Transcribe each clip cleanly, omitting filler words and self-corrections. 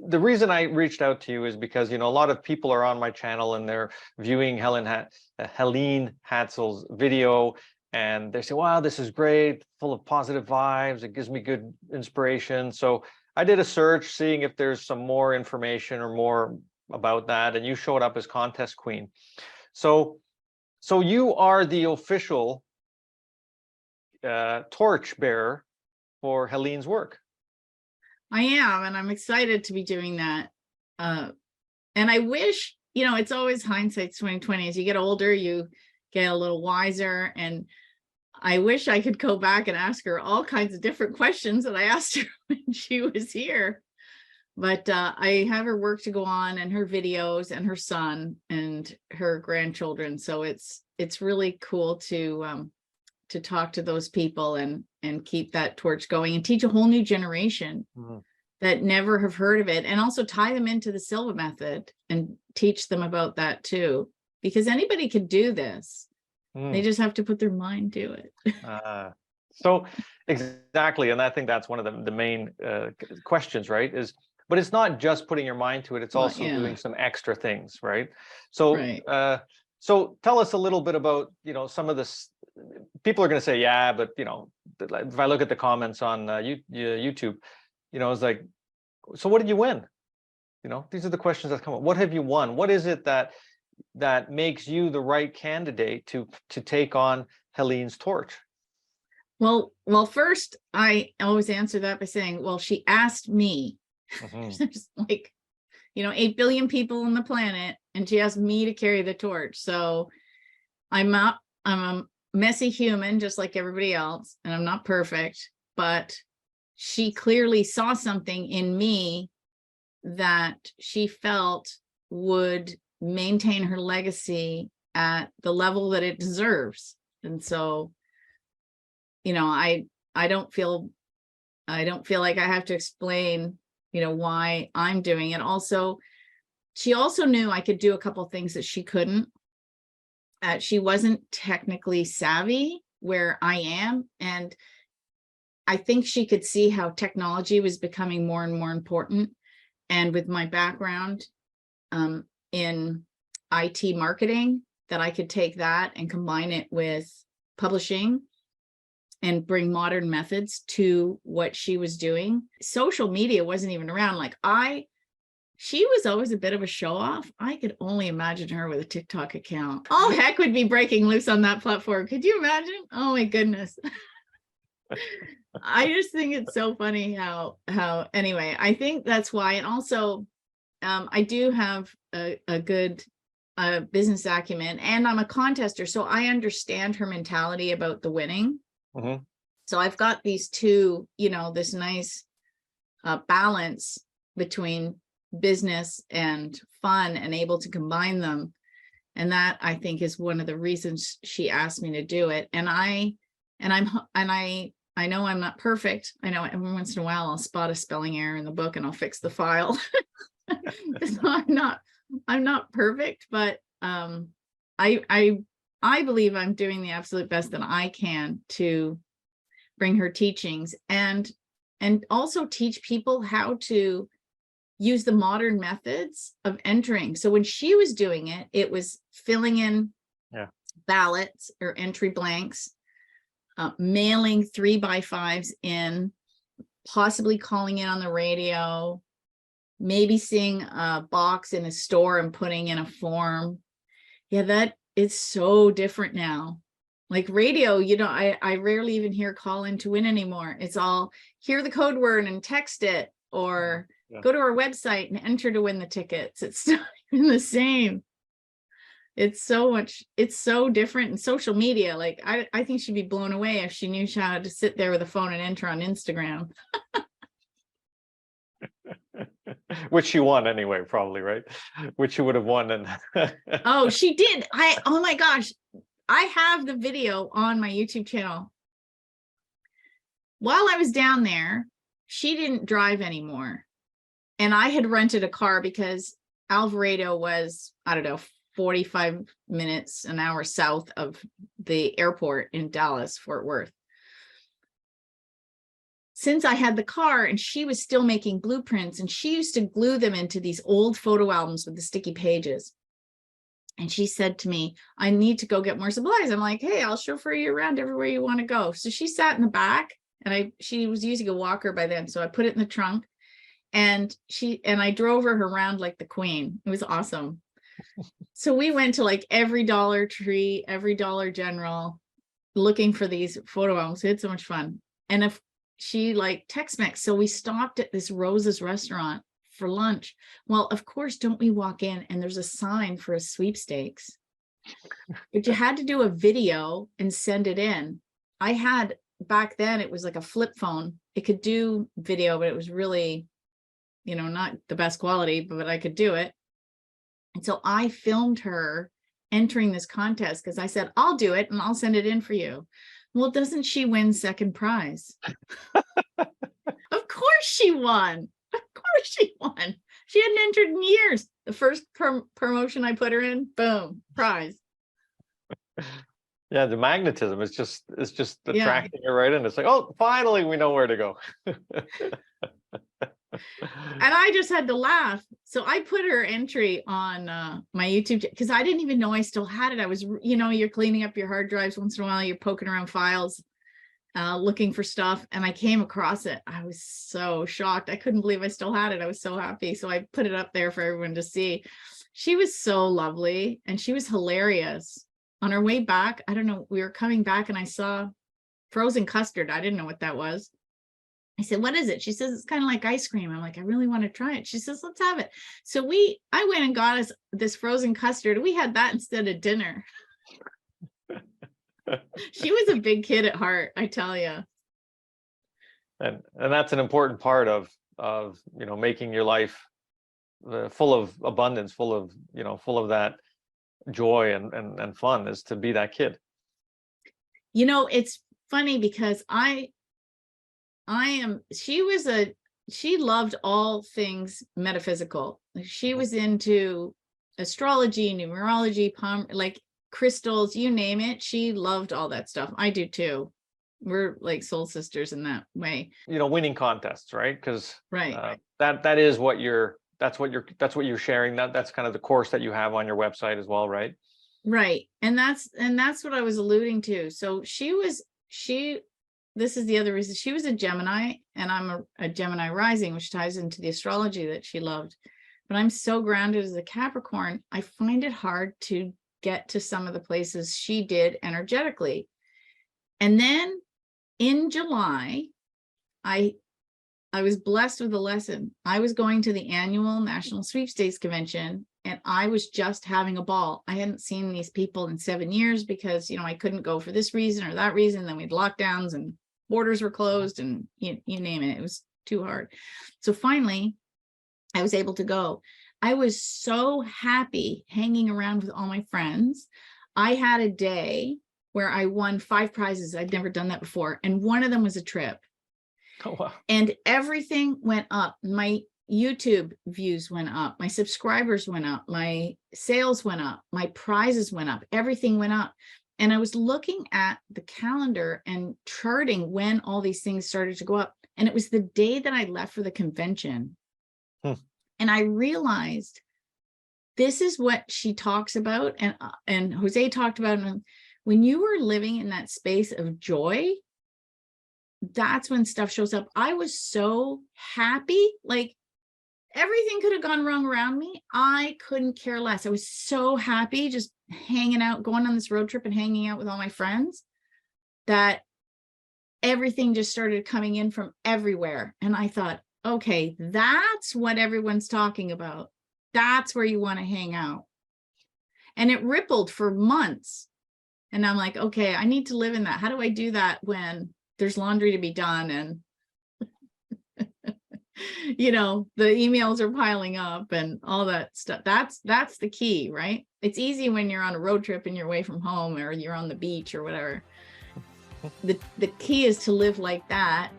the reason I reached out to you is because, a lot of people are on my channel and they're viewing Helene Hatzel's video, and they say, wow, this is great, full of positive vibes. It gives me good inspiration. So I did a search seeing if there's some more information or more about that. And you showed up as contest queen. So you are the official torch bearer for Helene's work. I am, and I'm excited to be doing that. And I wish, it's always hindsight's 2020. As you get older, you get a little wiser. And I wish I could go back and ask her all kinds of different questions that I asked her when she was here. But I have her work to go on, and her videos, and her son, and her grandchildren. So it's really cool to talk to those people and keep that torch going and teach a whole new generation that never have heard of it, and also tie them into the Silva method and teach them about that too, because anybody could do this. They just have to put their mind to it. So exactly. And I think that's one of the main questions, right? But it's not just putting your mind to it. It's also doing some extra things, right? So, so tell us a little bit about, some of this. People are going to say, yeah, but, if I look at the comments on YouTube, it's like, so what did you win? These are the questions that come up. What have you won? What is it that makes you the right candidate to take on Helene's torch? Well, first, I always answer that by saying, well, she asked me. There's 8 billion people on the planet, and she asked me to carry the torch. So I'm a messy human, just like everybody else, and I'm not perfect, but she clearly saw something in me that she felt would maintain her legacy at the level that it deserves. And so, I don't feel like I have to explain, why I'm doing it. Also, she also knew I could do a couple of things that she couldn't. She wasn't technically savvy where I am. And I think she could see how technology was becoming more and more important. And with my background in IT marketing, that I could take that and combine it with publishing and bring modern methods to what she was doing. Social media wasn't even around. She was always a bit of a show off. I could only imagine her with a TikTok account. All heck would be breaking loose on that platform. Could you imagine? Oh my goodness. I just think it's so funny how anyway, I think that's why. And also I do have a good business acumen, and I'm a contester. So I understand her mentality about the winning. So I've got these two, this nice balance between business and fun, and able to combine them. And that, I think, is one of the reasons she asked me to do it. And I know I'm not perfect. I know every once in a while I'll spot a spelling error in the book and I'll fix the file. So I'm not perfect, but I believe I'm doing the absolute best that I can to bring her teachings and also teach people how to use the modern methods of entering. So when she was doing it, it was filling in ballots or entry blanks, mailing 3x5s in, possibly calling in on the radio, maybe seeing a box in a store and putting in a form. Yeah, that is so different now. Like radio, I rarely even hear call in to win anymore. It's all hear the code word and text it, or go to our website and enter to win the tickets. It's not even the same. It's so different. And social media, I think she'd be blown away if she knew how to sit there with a phone and enter on Instagram. Which she won anyway, probably, right? Which she would have won. And oh, she did. Oh my gosh. I have the video on my YouTube channel. While I was down there, she didn't drive anymore. And I had rented a car because Alvarado was, 45 minutes, an hour south of the airport in Dallas, Fort Worth. since I had the car and she was still making blueprints, and she used to glue them into these old photo albums with the sticky pages. And she said to me, I need to go get more supplies. I'm like, hey, I'll chauffeur you around everywhere you want to go. So she sat in the back, and she was using a walker by then. So I put it in the trunk, and I drove her around like the queen. It was awesome. So we went to like every Dollar Tree, every Dollar General, looking for these photo albums. We had so much fun. And if she like Tex-Mex, so we stopped at this Rose's restaurant for lunch. Well, of course, don't we walk in and there's a sign for a sweepstakes, but you had to do a video and send it in. I had, back then it was like a flip phone. It could do video, but it was really, not the best quality, but I could do it. And so I filmed her entering this contest because I said, I'll do it and I'll send it in for you. Well, doesn't she win second prize? Of course she won. Of course she won. She hadn't entered in years. The first promotion I put her in, boom, prize. Yeah, the magnetism is just attracting her right in. It's like, oh, finally we know where to go. And I just had to laugh. So I put her entry on my YouTube because I didn't even know I still had it. I was, you're cleaning up your hard drives once in a while, you're poking around files, looking for stuff, and I came across it. I was so shocked. I couldn't believe I still had it. I was so happy. So I put it up there for everyone to see. She was so lovely and she was hilarious. On our way back, I don't know, we were coming back and I saw frozen custard. I didn't know what that was. I said, what is it? She says, it's kind of like ice cream. I'm like, I really want to try it. She says, let's have it. So I went and got us this frozen custard. We had that instead of dinner. She was a big kid at heart, I tell you. And that's an important part of making your life full of abundance, full of that joy and fun, is to be that kid. It's funny because she loved all things metaphysical. She was into astrology, numerology, like crystals, you name it. She loved all that stuff. I do too. We're like soul sisters in that way. Winning contests, right? Because right. That's what you're sharing. That's kind of the course that you have on your website as well, right? Right. And that's what I was alluding to. So this is the other reason. She was a Gemini, and I'm a Gemini rising, which ties into the astrology that she loved. But I'm so grounded as a Capricorn, I find it hard to get to some of the places she did energetically. And then in July, I was blessed with a lesson. I was going to the annual National Sweepstakes convention, and I was just having a ball. I hadn't seen these people in 7 years because, I couldn't go for this reason or that reason. Then we had lockdowns and borders were closed and you name it. It was too hard. So finally, I was able to go. I was so happy hanging around with all my friends. I had a day where I won 5 prizes. I'd never done that before. And one of them was a trip. Oh, wow. And everything went up. My YouTube views went up. My subscribers went up. My sales went up. My prizes went up. Everything went up. And I was looking at the calendar and charting when all these things started to go up. And it was the day that I left for the convention. And I realized this is what she talks about. And Jose talked about, when you were living in that space of joy, that's when stuff shows up. I was so happy. Like, everything could have gone wrong around me. I couldn't care less. I was so happy just hanging out, going on this road trip and hanging out with all my friends, that everything just started coming in from everywhere. And I thought, okay, that's what everyone's talking about. That's where you want to hang out. And it rippled for months. And I'm like, okay, I need to live in that. How do I do that when there's laundry to be done and the emails are piling up and all that stuff? That's the key, right? It's easy when you're on a road trip and you're away from home or you're on the beach or whatever. The key is to live like that,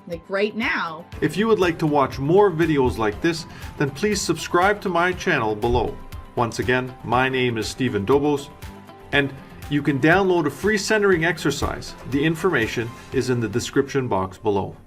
like right now. If you would like to watch more videos like this, then please subscribe to my channel below. Once again, my name is Stephen Dobos, and you can download a free centering exercise. The information is in the description box below.